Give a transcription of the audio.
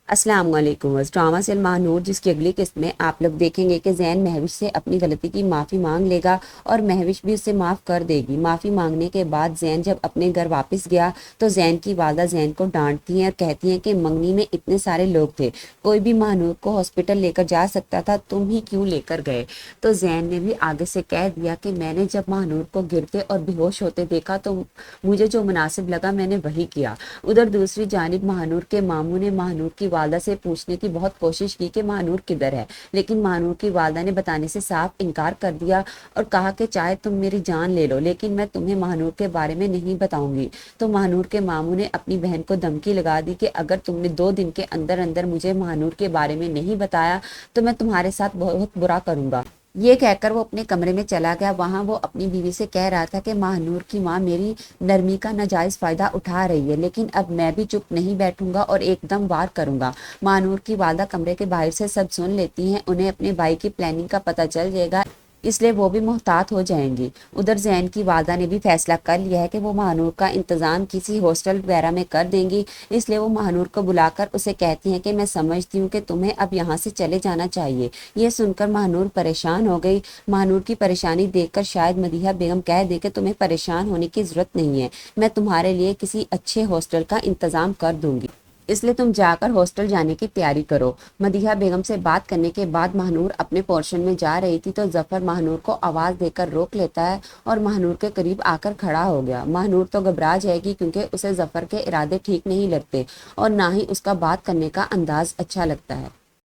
السلام علیکم۔ Drama cell Mahnoor جس کی اگلی قسط میں آپ لوگ دیکھیں گے کہ زین مہوش سے اپنی غلطی کی معافی مانگ لے گا اور مہوش بھی اسے معاف کر دے گی۔ معافی مانگنے کے بعد زین جب اپنے گھر واپس گیا تو زین کی والدہ زین کو ڈانٹتی ہیں اور کہتی ہیں کہ منگنی میں اتنے سارے لوگ تھے، کوئی بھی ماہنور کو ہاسپٹل لے کر جا سکتا تھا، تم ہی کیوں لے کر گئے؟ تو زین نے بھی آگے سے کہہ دیا کہ میں نے جب ماہنور کو گرتے اور بے ہوش ہوتے دیکھا تو مجھے جو مناسب لگا میں نے وہی کیا۔ ادھر دوسری جانب ماہنور کے ماموں نے ماہنور کی والدہ سے پوچھنے کی بہت کوشش کی کہ ماہنور کدھر ہے، لیکن ماہنور کی والدہ نے بتانے سے صاف انکار کر دیا اور کہا کہ چاہے تم میری جان لے لو لیکن میں تمہیں ماہنور کے بارے میں نہیں بتاؤں گی۔ تو ماہنور کے ماموں نے اپنی بہن کو دھمکی لگا دی کہ اگر تم نے 2 دن کے اندر اندر مجھے ماہنور کے بارے میں نہیں بتایا تو میں تمہارے ساتھ بہت برا کروں گا۔ یہ کہہ کر وہ اپنے کمرے میں چلا گیا۔ وہاں وہ اپنی بیوی سے کہہ رہا تھا کہ ماہنور کی ماں میری نرمی کا ناجائز فائدہ اٹھا رہی ہے، لیکن اب میں بھی چپ نہیں بیٹھوں گا اور ایک دم وار کروں گا۔ ماہنور کی والدہ کمرے کے باہر سے سب سن لیتی ہیں، انہیں اپنے بھائی کی پلاننگ کا پتہ چل جائے گا، اس لیے وہ بھی محتاط ہو جائیں گی۔ ادھر زین کی والدہ نے بھی فیصلہ کر لیا ہے کہ وہ ماہنور کا انتظام کسی ہاسٹل وغیرہ میں کر دیں گی، اس لیے وہ ماہنور کو بلا کر اسے کہتی ہیں کہ میں سمجھتی ہوں کہ تمہیں اب یہاں سے چلے جانا چاہیے۔ یہ سن کر ماہنور پریشان ہو گئی۔ ماہنور کی پریشانی دیکھ کر شاید مدیحہ بیگم کہہ دے کہ تمہیں پریشان ہونے کی ضرورت نہیں ہے، میں تمہارے لیے کسی اچھے ہاسٹل کا انتظام کر دوں گی، اس لیے تم جا کر ہاسٹل جانے کی تیاری کرو۔ مدیحہ بیگم سے بات کرنے کے بعد ماہنور اپنے پورشن میں جا رہی تھی تو ظفر ماہنور کو آواز دے کر روک لیتا ہے اور ماہنور کے قریب آ کر کھڑا ہو گیا۔ ماہنور تو گھبرا جائے گی کیونکہ اسے ظفر کے ارادے ٹھیک نہیں لگتے اور نہ ہی اس کا بات کرنے کا انداز اچھا لگتا ہے۔